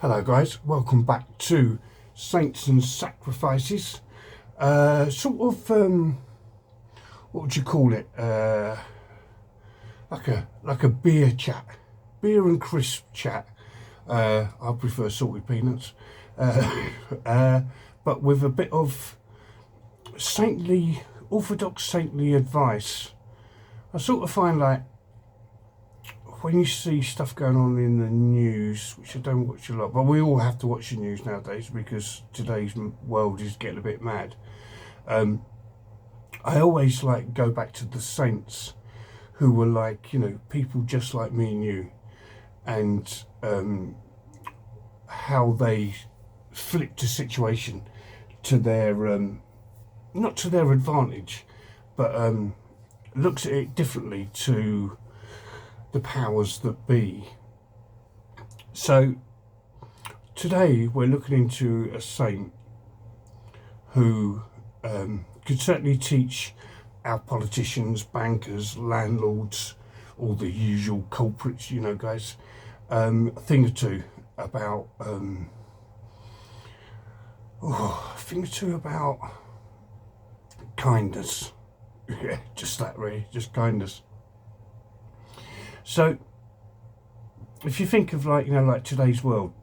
Hello guys, welcome back to Saints and Sacrifices. What would you call it? Like a beer chat, beer and crisp chat. I prefer salted peanuts, but with a bit of orthodox saintly advice. I sort of find like when you see stuff going on in the news, which I don't watch a lot, but we all have to watch the news nowadays because today's world is getting a bit mad. I always go back to the saints who were people just like me and you, and how they flipped a situation to their, not to their advantage, but looks at it differently to the powers that be. So today we're looking into a saint who could certainly teach our politicians, bankers, landlords, all the usual culprits, guys, a thing or two about kindness. Yeah, just that really, just kindness. So, if you think of like today's world,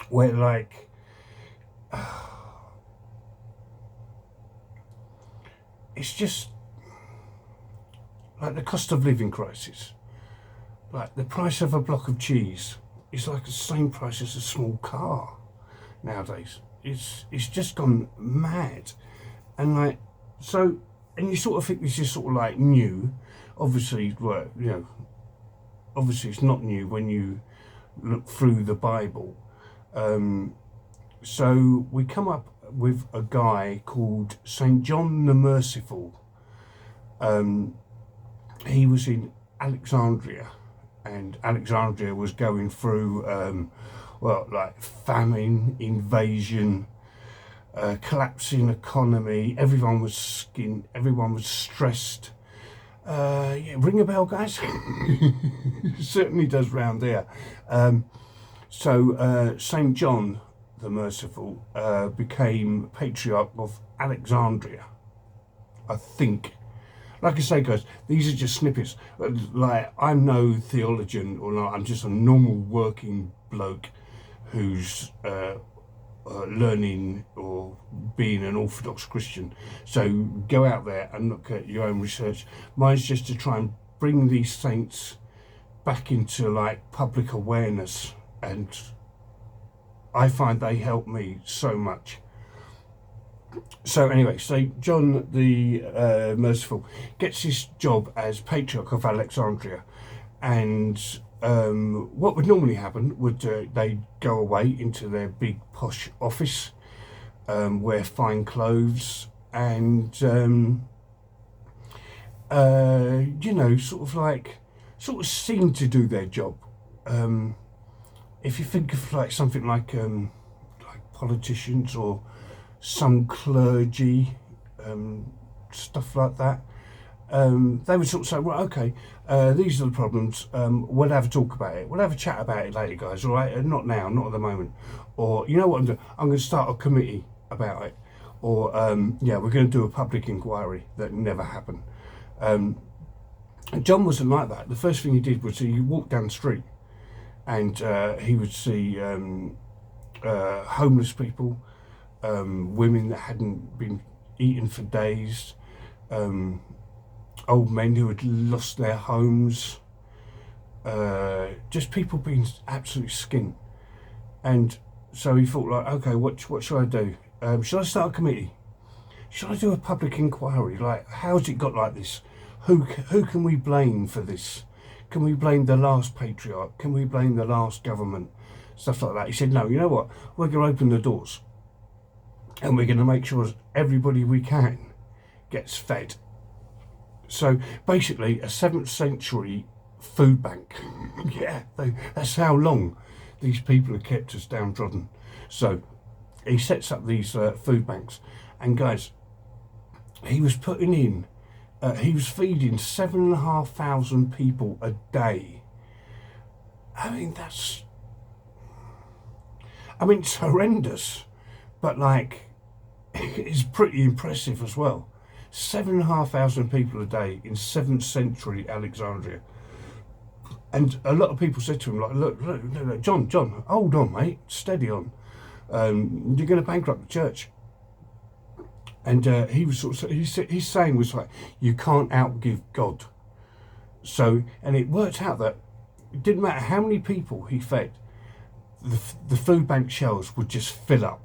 where it's just like the cost of living crisis, like the price of a block of cheese is like the same price as a small car nowadays. It's just gone mad, and and you sort of think this is sort of new. Obviously, obviously it's not new when you look through the Bible. So we come up with a guy called Saint John the Merciful. He was in Alexandria, and Alexandria was going through, famine, invasion, collapsing economy. Everyone was stressed. Ring a bell, guys. Certainly does round here. So Saint John the Merciful became Patriarch of Alexandria, I think. Like I say, guys, these are just snippets. I'm no theologian, or not. I'm just a normal working bloke who's learning or being an Orthodox Christian. So go out there and look at your own research. Mine's just to try and bring these saints back into public awareness, and I find they help me so much. So anyway, so John the Merciful gets his job as Patriarch of Alexandria, and what would normally happen would they'd go away into their big posh office, wear fine clothes, and sort of seem to do their job. If you think of something like politicians or some clergy, stuff like that, they would sort of say, right, okay, these are the problems, we'll have a talk about it, we'll have a chat about it later, guys, all right, not now, not at the moment, or you know what I'm doing, I'm going to start a committee about it, or we're going to do a public inquiry. That never happened. John wasn't like that. The first thing he did was he walked down the street, and he would see homeless people, women that hadn't been eaten for days, old men who had lost their homes, just people being absolutely skint. And so he thought, okay, what should I do? Should I start a committee? Should I do a public inquiry? How's it got like this? Who can we blame for this? Can we blame the last patriarch? Can we blame the last government? Stuff like that. He said, no, you know what? We're going to open the doors, and we're going to make sure everybody we can gets fed. So basically a 7th century food bank. Yeah, that's how long these people have kept us downtrodden. So he sets up these food banks, and guys, he was putting in, he was feeding 7,500 people a day. I mean, that's I mean, it's horrendous, but like, it's pretty impressive as well. 7,500 people a day in 7th century Alexandria. And a lot of people said to him, like, look, John, hold on, mate, steady on. You're going to bankrupt the church. And he was sort of, his saying was like, you can't outgive God. So, and it worked out that it didn't matter how many people he fed, the food bank shelves would just fill up.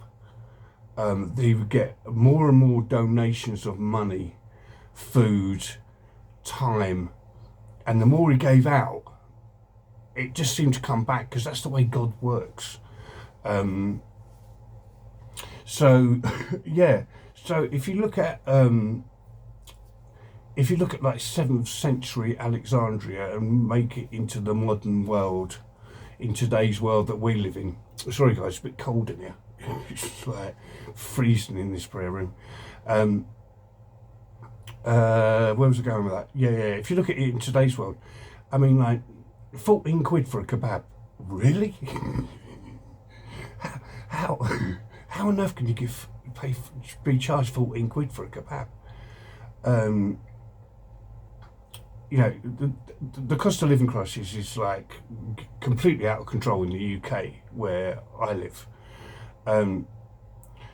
They would get more and more donations of money, food, time, and the more he gave out, it just seemed to come back, because that's the way God works. So yeah, so if you look at like 7th century Alexandria and make it into the modern world, in today's world that we live in. Sorry guys, it's a bit cold in here. It's like freezing in this prayer room. Where was I going with that? Yeah. If you look at it in today's world, I mean, like, 14 quid for a kebab. Really? How on earth can you be charged 14 quid for a kebab? You know, the cost of living crisis is like completely out of control in the UK where I live.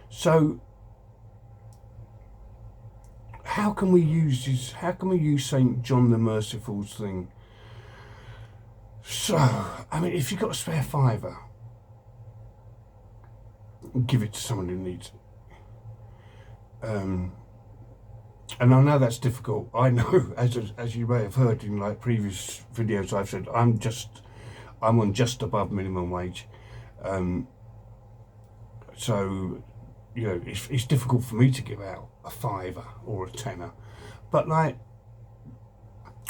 So how can we use St. John the Merciful's thing? So, I mean, if you've got a spare £5, give it to someone who needs it. And I know that's difficult. I know, as you may have heard in like previous videos, I've said I'm on just above minimum wage. So, you know, it's difficult for me to give out a £5 or a £10, but like,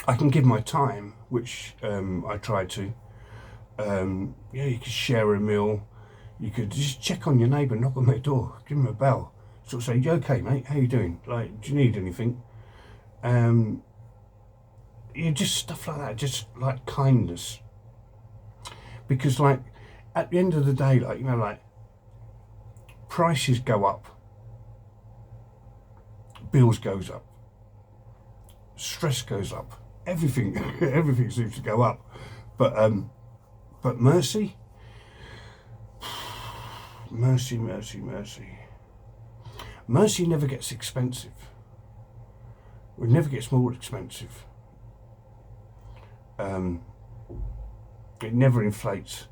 I can give my time, which I try to. Yeah, you could share a meal. You could just check on your neighbour, knock on their door, give them a bell, sort of say, "You okay, mate? How you doing? Like, do you need anything?" Yeah, just stuff like that, just like kindness. Because like, at the end of the day, like, you know, like, prices go up, bills goes up, stress goes up, everything seems to go up, but mercy never gets expensive. It never gets more expensive. It never inflates,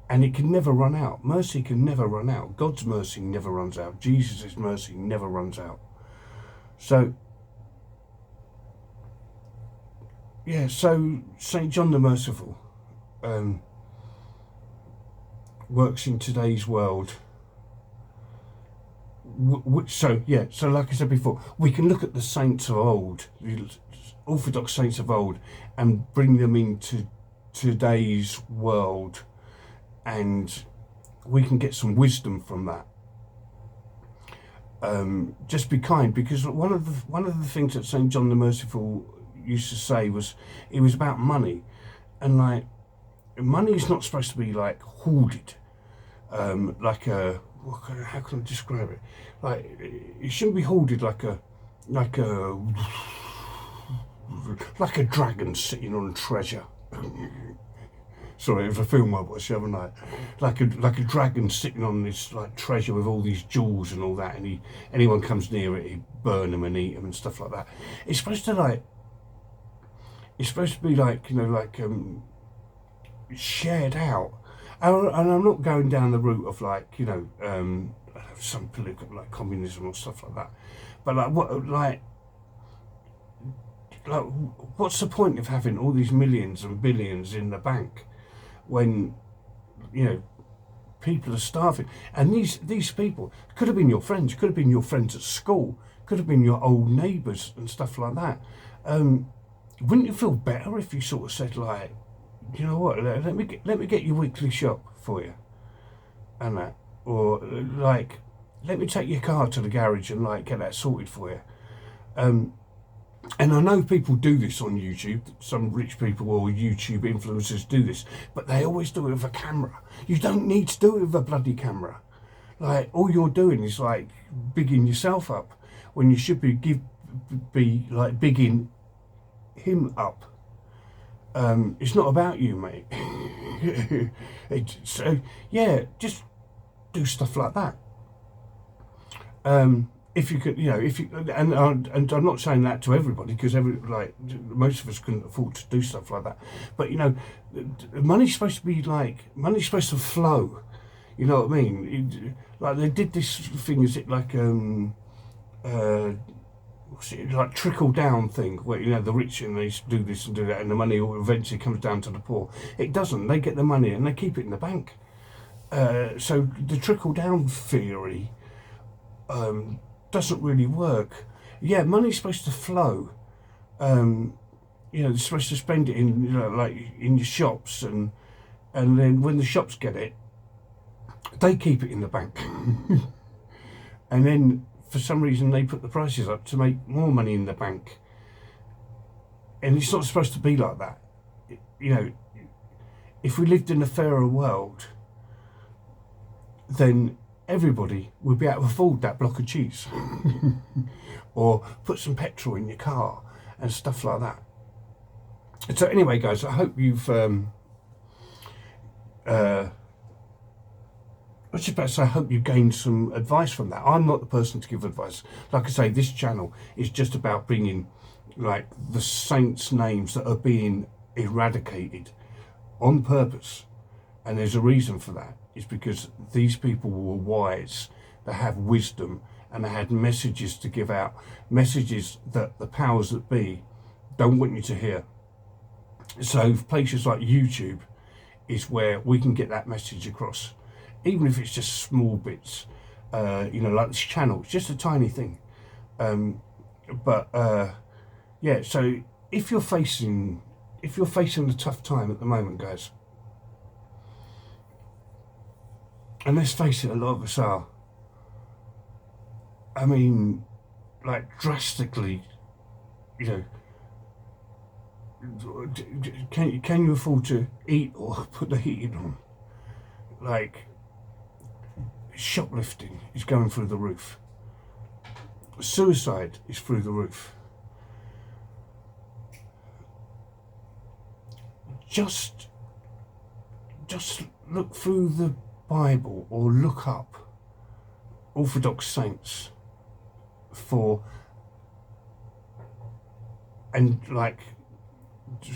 and it can never run out. Mercy can never run out. God's mercy never runs out. Jesus' mercy never runs out. So yeah, so St. John the Merciful works in today's world. So like I said before, we can look at the saints of old, the Orthodox saints of old, and bring them into today's world, and we can get some wisdom from that. Just be kind, because one of the things that St. John the Merciful used to say was, it was about money, and like, money is not supposed to be like hoarded, like a, how can I describe it? Like, it shouldn't be hoarded like a dragon sitting on treasure. Sorry, it was a film I watched the other night. Like a dragon sitting on this like treasure with all these jewels and all that, and anyone comes near it, he burn them and eat them and stuff like that. It's supposed to be like, you know, like shared out. And I'm not going down the route of like, you know, some political, like communism or stuff like that. But like, what's the point of having all these millions and billions in the bank when, you know, people are starving? And these people could have been your friends, could have been your friends at school, could have been your old neighbours and stuff like that. Wouldn't you feel better if you sort of said like, you know what, let me get your weekly shop for you, and that, or like, let me take your car to the garage and like get that sorted for you. And I know people do this on YouTube, some rich people or YouTube influencers do this, but they always do it with a camera. You don't need to do it with a bloody camera. Like, all you're doing is like bigging yourself up when you should be like bigging him up. It's not about you, mate. So yeah, just do stuff like that. If you could, you know, if you and I'm not saying that to everybody, because most of us couldn't afford to do stuff like that. But you know, money's supposed to flow. You know what I mean? Like they did this thing, is it like like trickle down thing, where you know the rich and they do this and do that, and the money eventually comes down to the poor. It doesn't. They get the money and they keep it in the bank. So the trickle down theory doesn't really work. Yeah, money's supposed to flow. You know, they're supposed to spend it in, you know, like in your shops, and then when the shops get it, they keep it in the bank. And then for some reason they put the prices up to make more money in the bank. And it's not supposed to be like that. You know, if we lived in a fairer world, then everybody would be able to afford that block of cheese. Or put some petrol in your car and stuff like that. So anyway, guys, I hope you've I was just about to say, I hope you gained some advice from that. I'm not the person to give advice. Like I say, this channel is just about bringing like the saints' names that are being eradicated on purpose. And there's a reason for that. It's because these people were wise, they have wisdom, and they had messages to give out. Messages that the powers that be don't want you to hear. So places like YouTube is where we can get that message across. Even if it's just small bits, you know, like this channel, it's just a tiny thing. Yeah, so if you're facing a tough time at the moment, guys, and let's face it, a lot of us are. I mean, like drastically, you know, can you afford to eat or put the heating on? Like, shoplifting is going through the roof. Suicide is through the roof. Just look through the Bible or look up Orthodox saints and like,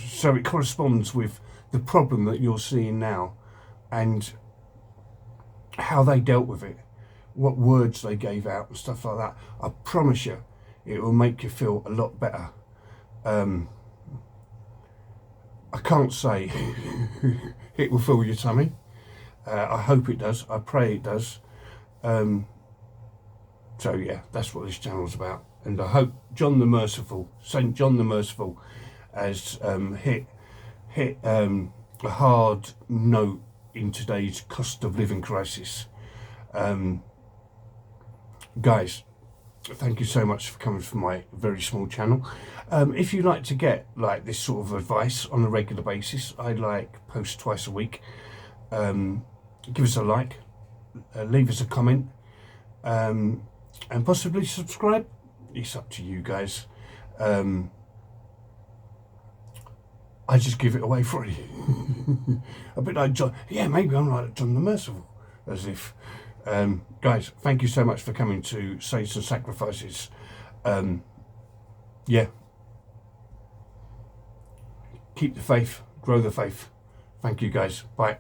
so it corresponds with the problem that you're seeing now and how they dealt with it, what words they gave out and stuff like that. I promise you, it will make you feel a lot better. I can't say it will fill your tummy. I hope it does. I pray it does. So yeah, that's what this channel's about. And I hope John the Merciful, Saint John the Merciful, has hit a hard note in today's cost of living crisis. Guys, thank you so much for coming from my very small channel. If you'd like to get like this sort of advice on a regular basis, I like post twice a week. Give us a like, leave us a comment, and possibly subscribe. It's up to you guys. I just give it away for you. A bit like John. Yeah, maybe I'm like John the Merciful. As if. Guys, thank you so much for coming to Saints and Sacrifices. Yeah. Keep the faith. Grow the faith. Thank you, guys. Bye.